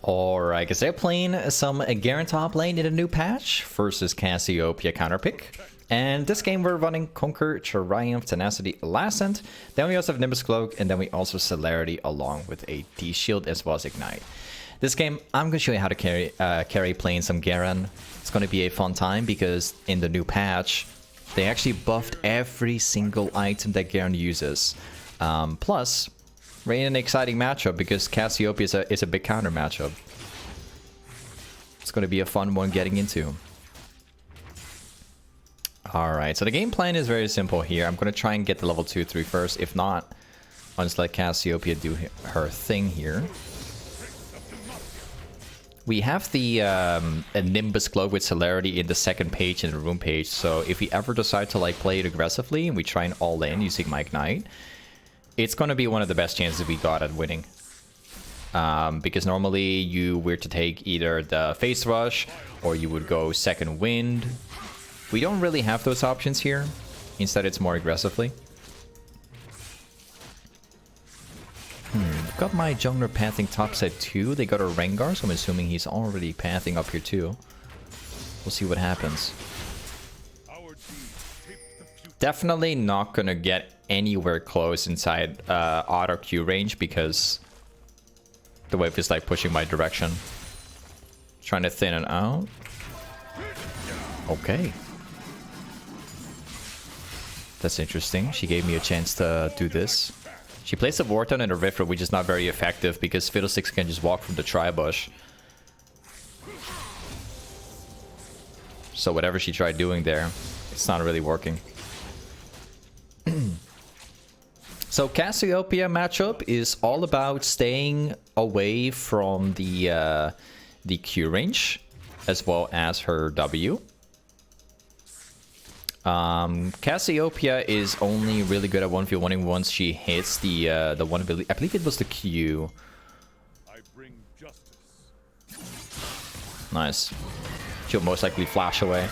Or I guess they're playing some Garen top lane in a new patch versus Cassiopeia counterpick. And this game we're running Conquer, Triumph, Tenacity, Ascent. Then we also have Nimbus Cloak, and then we also Celerity along with a D-Shield as well as Ignite. This game, I'm going to show you how to carry playing some Garen. It's going to be a fun time because in the new patch, they actually buffed every single item that Garen uses. Plus, we're in an exciting matchup because Cassiopeia is a big counter matchup. It's going to be a fun one getting into. Alright, so the game plan is very simple here. I'm going to try and get the level 2, 3 first. If not, I'll just let Cassiopeia do her thing here. We have the a Nimbus Cloak with Celerity in the second page in the room page. So if we ever decide to like play it aggressively and we try and all in using my Ignite, it's going to be one of the best chances we got at winning. Because normally you were to take either the Phase Rush or you would go Second Wind. We don't really have those options here. Instead, it's more aggressively. Got my jungler pathing top side too. They got a Rengar, so I'm assuming he's already pathing up here too. We'll see what happens. Definitely not gonna get anywhere close inside auto Q range because the wave is like pushing my direction. Trying to thin it out. Okay. That's interesting. She gave me a chance to do this. She plays a Wharton and a Rift, which is not very effective because Fiddlesticks can just walk from the Tri-Bush. So whatever she tried doing there, it's not really working. So Cassiopeia matchup is all about staying away from the Q range as well as her W. Cassiopeia is only really good at 1v1ing once she hits the one ability. I believe it was the Q. I bring justice. Nice. She'll most likely flash away.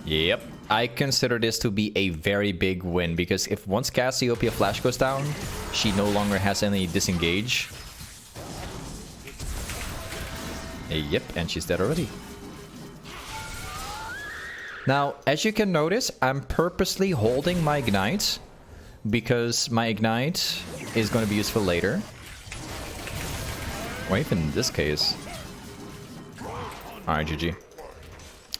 Yep. I consider this to be a very big win because if once Cassiopeia flash goes down, she no longer has any disengage. Yep, and she's dead already. Now, as you can notice, I'm purposely holding my Ignite because my Ignite is going to be useful later. Or even in this case. Alright, GG.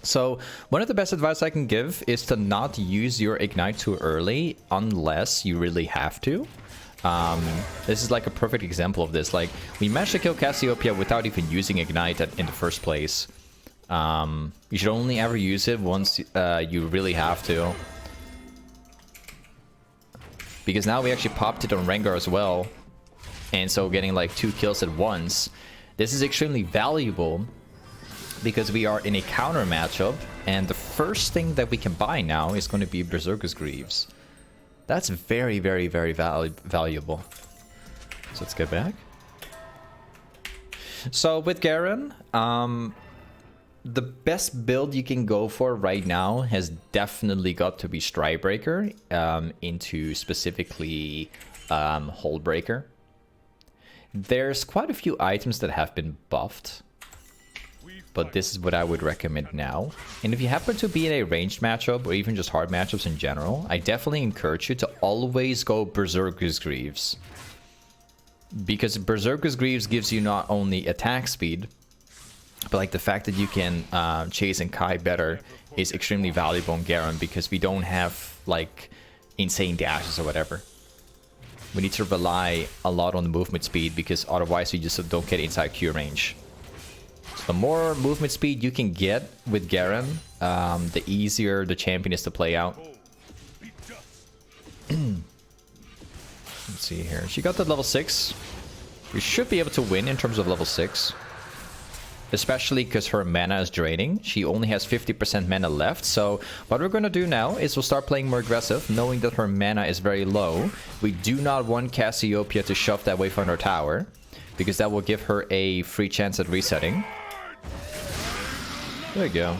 So, one of the best advice I can give is to not use your Ignite too early unless you really have to. This is like a perfect example of this. Like, we managed to kill Cassiopeia without even using Ignite in the first place. You should only ever use it once you really have to. Because now we actually popped it on Rengar as well. And so getting like 2 kills at once. This is extremely valuable because we are in a counter matchup. And the first thing that we can buy now is going to be Berserker's Greaves. That's very, very, very valuable. So let's get back. So with Garen, the best build you can go for right now has definitely got to be Stridebreaker into specifically Hullbreaker. There's quite a few items that have been buffed, but this is what I would recommend now. And if you happen to be in a ranged matchup or even just hard matchups in general, I definitely encourage you to always go Berserker's Greaves. Because Berserker's Greaves gives you not only attack speed, but like the fact that you can chase and kite better is extremely valuable in Garen because we don't have like insane dashes or whatever. We need to rely a lot on the movement speed because otherwise we just don't get inside Q range. So the more movement speed you can get with Garen, the easier the champion is to play out. Let's see here. She got that level 6. We should be able to win in terms of level 6. Especially because her mana is draining. She only has 50% mana left. So what we're going to do now is we'll start playing more aggressive, knowing that her mana is very low. We do not want Cassiopeia to shove that way from her tower, because that will give her a free chance at resetting. There we go.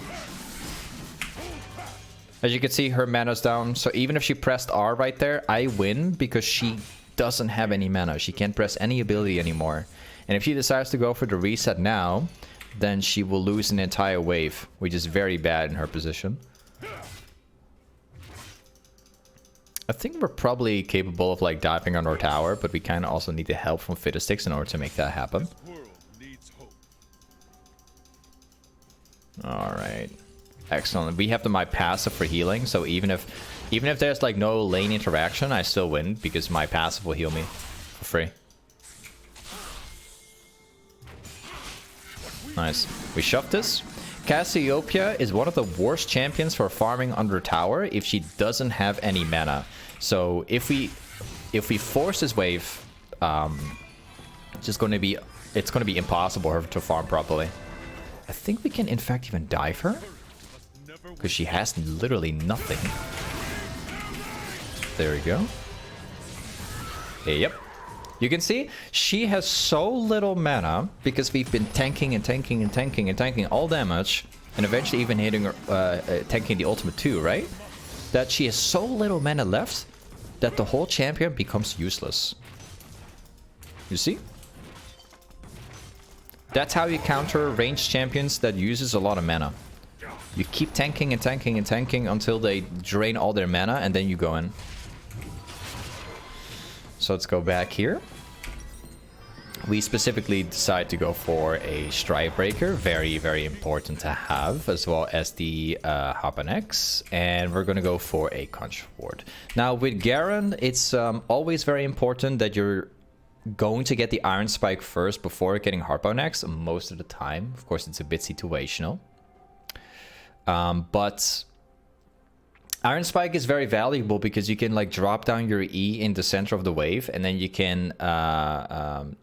As you can see, her mana's down. So even if she pressed R right there, I win because she doesn't have any mana. She can't press any ability anymore. And if she decides to go for the reset now, then she will lose an entire wave, which is very bad in her position. I think we're probably capable of like diving on our tower, but we kind of also need the help from Fiddlesticks in order to make that happen. Alright. Excellent. We have my passive for healing, so even if there's like no lane interaction, I still win because my passive will heal me for free. Nice. We shoved this. Cassiopeia is one of the worst champions for farming under tower if she doesn't have any mana. So if we force this wave, it's gonna be impossible for her to farm properly. I think we can in fact even dive her, because she has literally nothing. There we go. Yep. You can see she has so little mana because we've been tanking and tanking and tanking and tanking all damage, and eventually even hitting her, tanking the ultimate too, right? That she has so little mana left that the whole champion becomes useless. You see? That's how you counter ranged champions that uses a lot of mana. You keep tanking and tanking and tanking until they drain all their mana, and then you go in. So let's go back here. We specifically decide to go for a stridebreaker, very, very important to have, as well as the Habanex, and we're gonna go for a Conch Ward. Now with Garen, it's always very important that you're going to get the Iron Spike first before getting Harponex most of the time. Of course, it's a bit situational. But Iron Spike is very valuable because you can like drop down your E in the center of the wave, and then you can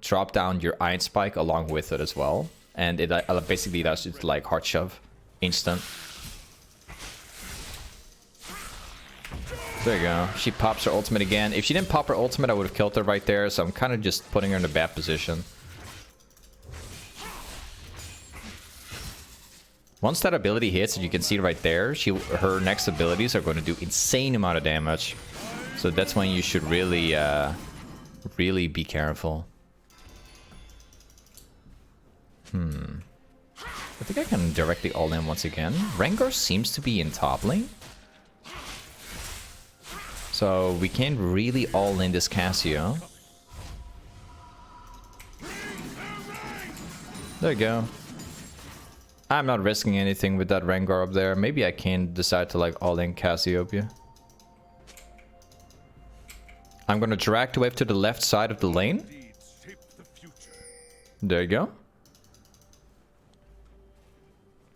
drop down your Iron Spike along with it as well. And it basically does it like hard shove, instant. There you go. She pops her ultimate again. If she didn't pop her ultimate, I would have killed her right there. So I'm kind of just putting her in a bad position. Once that ability hits, and you can see right there, her next abilities are going to do insane amount of damage. So that's when you should really, really be careful. I think I can directly all in once again. Rengar seems to be in top lane. So we can't really all in this Cassio. There you go. I'm not risking anything with that Rengar up there. Maybe I can decide to like all in Cassiopeia. I'm gonna drag the wave to the left side of the lane. There you go.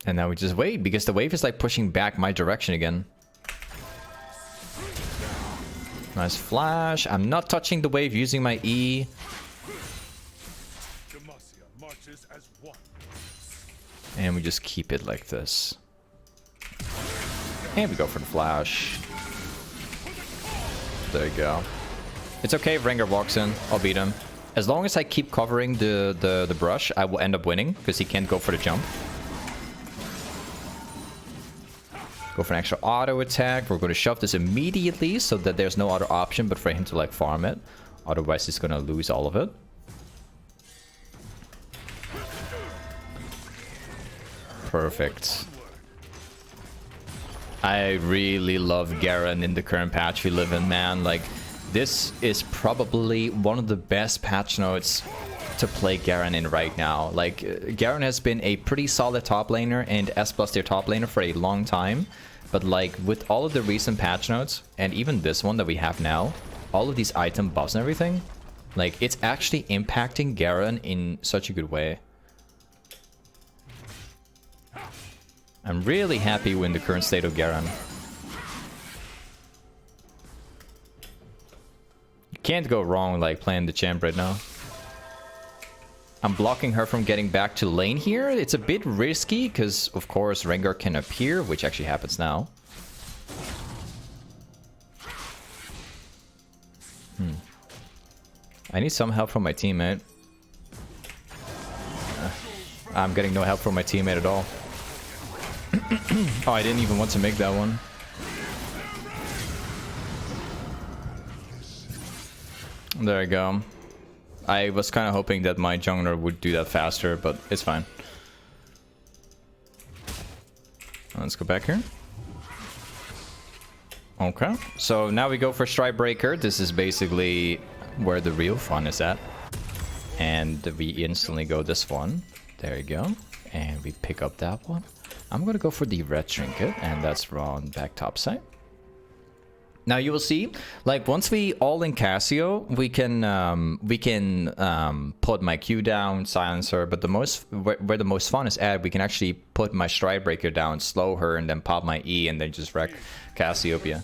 And now we just wait, because the wave is like pushing back my direction again. Nice flash. I'm not touching the wave using my E. And we just keep it like this. And we go for the flash. There you go. It's okay if Rengar walks in. I'll beat him. As long as I keep covering the brush, I will end up winning, because he can't go for the jump. Go for an extra auto attack. We're going to shove this immediately so that there's no other option but for him to like farm it. Otherwise he's going to lose all of it. Perfect. I really love Garen in the current patch we live in, man. Like, this is probably one of the best patch notes to play Garen in right now. Like, Garen has been a pretty solid top laner and S+ tier top laner for a long time. But like, with all of the recent patch notes, and even this one that we have now, all of these item buffs and everything, like, it's actually impacting Garen in such a good way. I'm really happy with the current state of Garen. You can't go wrong like playing the champ right now. I'm blocking her from getting back to lane here. It's a bit risky because, of course, Rengar can appear, which actually happens now. I need some help from my teammate. I'm getting no help from my teammate at all. Oh, I didn't even want to make that one. There you go. I was kind of hoping that my jungler would do that faster, but it's fine. Let's go back here. Okay, so now we go for stridebreaker. This is basically where the real fun is at. And we instantly go this one. There you go. And we pick up that one. I'm gonna go for the red trinket, and that's on back top side. Now you will see, like once we all in Casio, we can put my Q down, silencer, but the most where the most fun is at, we can actually put my stridebreaker down, slow her, and then pop my E, and then just wreck Cassiopeia.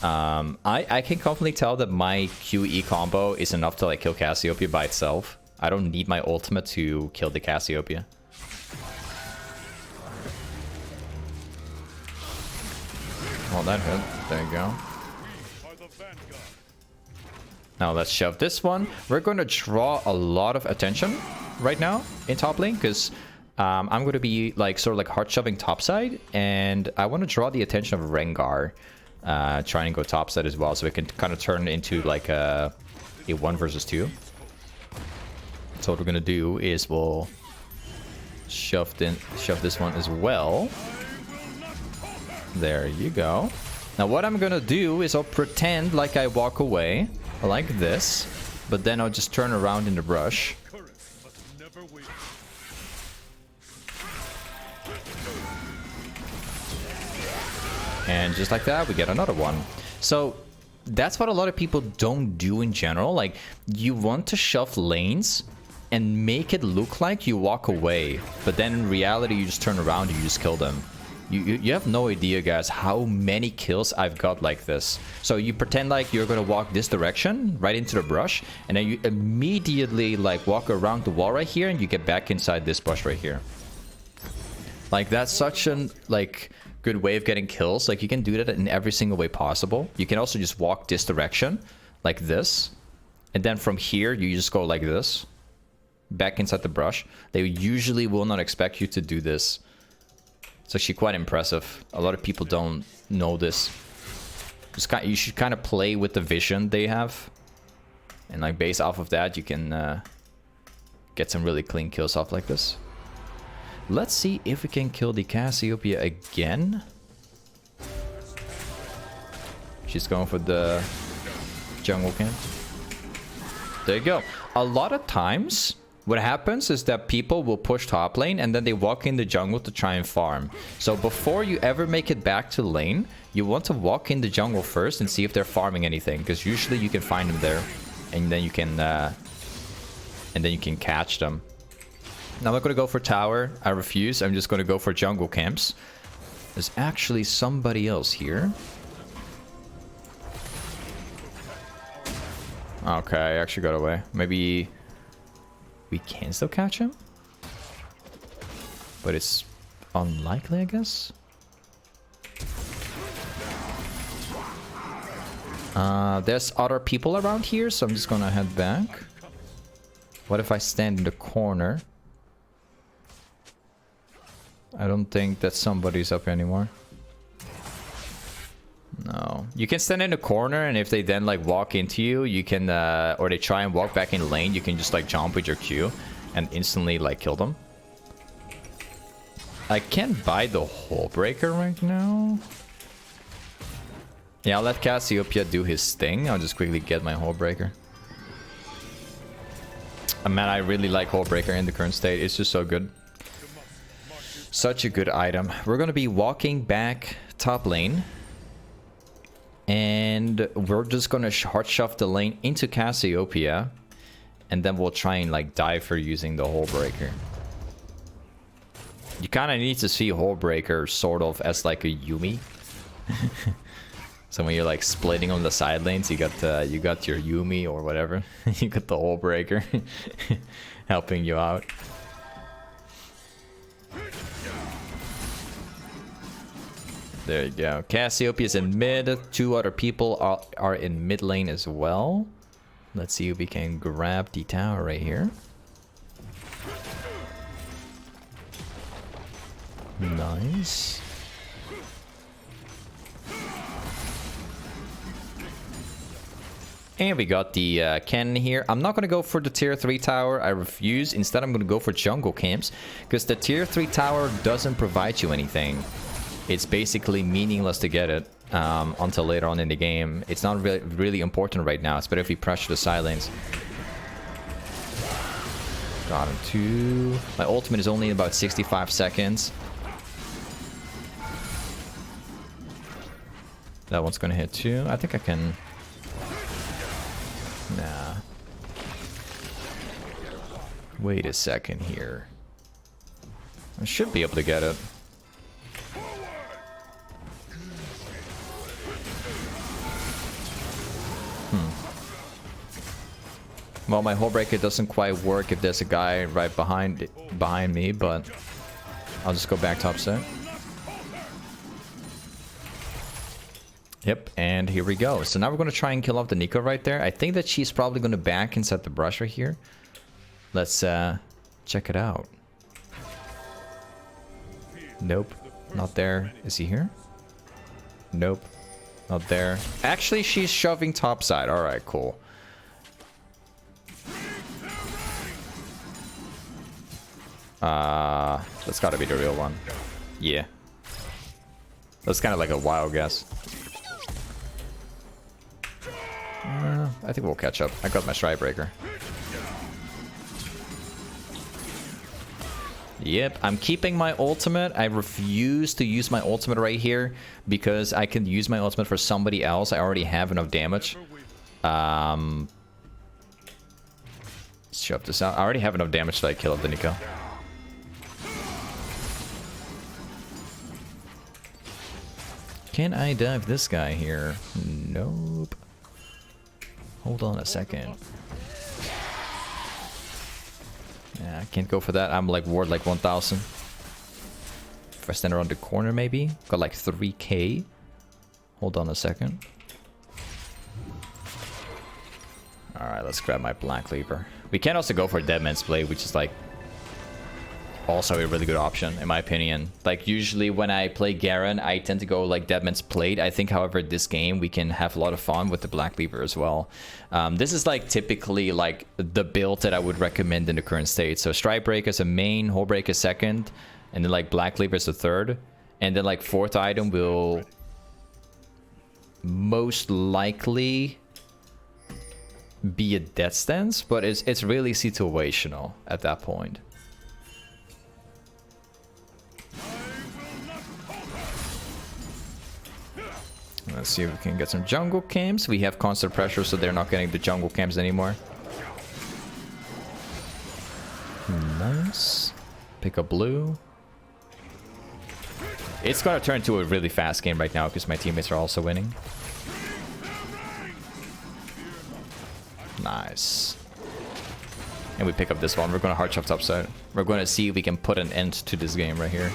I can confidently tell that my QE combo is enough to like kill Cassiopeia by itself. I don't need my ultimate to kill the Cassiopeia. Well, that hit. There you go. Now let's shove this one. We're going to draw a lot of attention right now in top lane because I'm going to be like sort of like hard shoving topside, and I want to draw the attention of Rengar. Trying to go topside as well, so it can kind of turn into like a 1 versus 2. So what we're gonna do is we'll shove this one as well. There you go. Now what I'm gonna do is I'll pretend like I walk away like this, but then I'll just turn around in the brush. And just like that, we get another one. So that's what a lot of people don't do in general. Like, you want to shove lanes and make it look like you walk away, but then in reality, you just turn around and you just kill them. You have no idea, guys, how many kills I've got like this. So you pretend like you're gonna walk this direction, right into the brush, and then you immediately like walk around the wall right here, and you get back inside this bush right here. Like, that's such an like good way of getting kills. Like, you can do that in every single way possible. You can also just walk this direction like this, and then from here you just go like this back inside the brush. They usually will not expect you to do this. It's actually quite impressive. A lot of people don't know this. You should kind of play with the vision they have, and like based off of that you can get some really clean kills off like this. Let's see if we can kill the Cassiopeia again. She's going for the jungle camp. There you go. A lot of times, what happens is that people will push top lane and then they walk in the jungle to try and farm. So before you ever make it back to lane, you want to walk in the jungle first and see if they're farming anything, because usually you can find them there, and then you can catch them. Now I'm not going to go for tower. I refuse. I'm just going to go for jungle camps. There's actually somebody else here. Okay, I actually got away. Maybe we can still catch him? But it's unlikely, I guess. There's other people around here, so I'm just going to head back. What if I stand in the corner? I don't think that somebody's up anymore. No. You can stand in the corner, and if they then like walk into you, you can or they try and walk back in lane, you can just like jump with your Q and instantly like kill them. I can't buy the hullbreaker right now. Yeah, I'll let Cassiopeia do his thing. I'll just quickly get my hullbreaker. Man, I really like hullbreaker in the current state. It's just so good. Such a good item. We're going to be walking back top lane. And we're just going to hard shove the lane into Cassiopeia. And then we'll try and like dive her using the hullbreaker. You kind of need to see hullbreaker sort of as like a Yuumi. So when you're like splitting on the side lanes, you got your Yuumi or whatever. You got the hullbreaker helping you out. There you go. Cassiopeia is in mid. Two other people are in mid lane as well. Let's see if we can grab the tower right here. Nice. And we got the cannon here. I'm not going to go for the tier 3 tower. I refuse. Instead, I'm going to go for jungle camps. Because the tier 3 tower doesn't provide you anything. It's basically meaningless to get it until later on in the game. It's not really important right now. It's better if we pressure the side lanes. Got him 2. My ultimate is only in about 65 seconds. That one's going to hit 2. I think I can... Nah. Wait a second here. I should be able to get it. Well, my hullbreaker doesn't quite work if there's a guy right behind me, but I'll just go back top set. Yep, and here we go. So now we're going to try and kill off the Nico right there. I think that she's probably going to back inside the brush right here. Let's check it out. Nope, not there. Is he here? Nope, not there. Actually, she's shoving topside. All right, cool. That's got to be the real one. Yeah. That's kind of like a wild guess. I think we'll catch up. I got my stridebreaker. Yep, I'm keeping my ultimate. I refuse to use my ultimate right here because I can use my ultimate for somebody else. I already have enough damage. Let's shove this out. I already have enough damage to like kill up the Nico. Can I dive this guy here? Nope. Hold on a second. Yeah, I can't go for that. I'm like ward like 1000. If I stand around the corner maybe. Got like 3k. Hold on a second. Alright, let's grab my black cleaver. We can also go for Dead Man's Blade, which is like also a really good option in my opinion. Like usually when I play Garen, I tend to go like Dead Man's Blade. I think however this game we can have a lot of fun with the black cleaver as well. This is like typically like the build that I would recommend in the current state. So stridebreaker is a main, hullbreaker is second, and then like black cleaver is the third, and then like fourth item will most likely be a death stance, but it's really situational at that point. Let's see if we can get some jungle camps. We have constant pressure, so they're not getting the jungle camps anymore. Nice. Pick up blue. It's gonna turn into a really fast game right now because my teammates are also winning. Nice. And we pick up this one. We're gonna hard shove topside. We're gonna see if we can put an end to this game right here.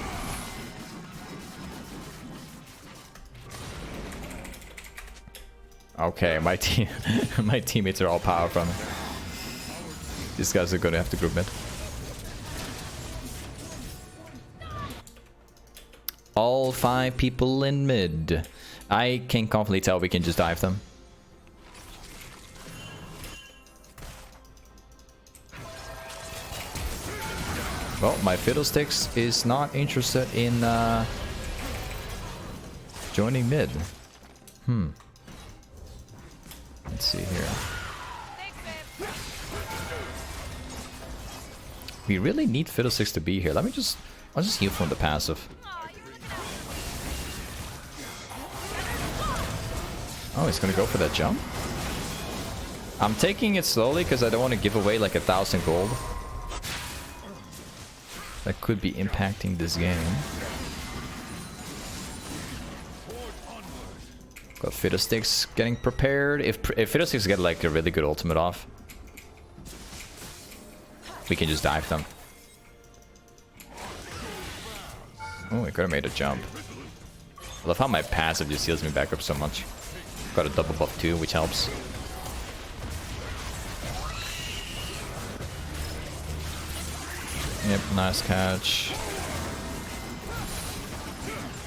Okay, my teammates are all powerful. These guys are gonna have to group mid. All 5 people in mid. I can confidently tell we can just dive them. Well, my fiddlesticks is not interested in joining mid. Let's see here. We really need fiddlesticks to be here. I'll just heal from the passive. Oh, he's gonna go for that jump. I'm taking it slowly because I don't want to give away like 1000 gold. That could be impacting this game. Got fiddlesticks getting prepared. If fiddlesticks get like a really good ultimate off, we can just dive them. Oh, I could have made a jump. I love how my passive just heals me back up so much. Got a double buff too, which helps. Yep, nice catch.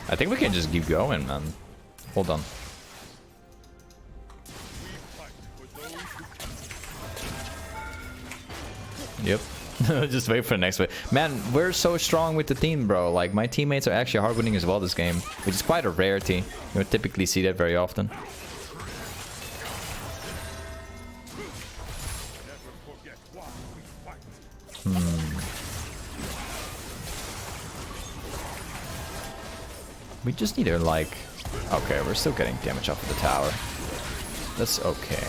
I think we can just keep going, man. Hold on. Yep. Just wait for the next one. Man, we're so strong with the team, bro. Like, my teammates are actually hard winning as well this game, which is quite a rarity. You don't typically see that very often. We just need to, like... Okay, we're still getting damage off of the tower. That's okay.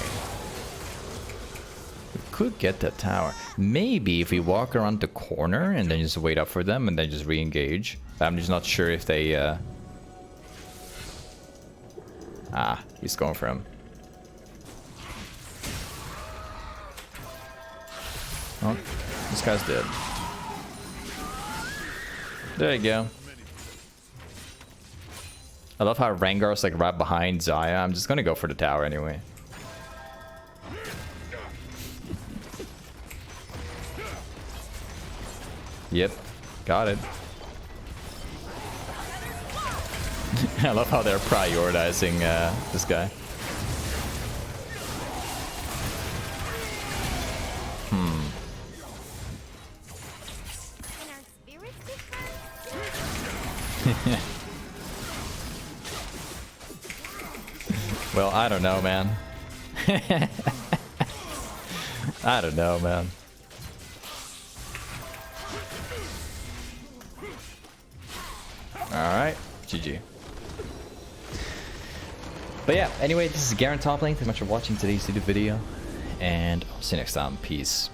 We could get that tower. Maybe if we walk around the corner and then just wait up for them and then just re-engage. I'm just not sure if they... Ah, he's going for him. Oh, this guy's dead. There you go. I love how Rengar's like right behind Zaya. I'm just gonna go for the tower anyway. Yep, got it. I love how they're prioritizing this guy. Well, I don't know, man. I don't know, man. Alright, GG. But yeah, anyway, this is Garen Toplane. Thanks so much for watching today's video. And I'll see you next time. Peace.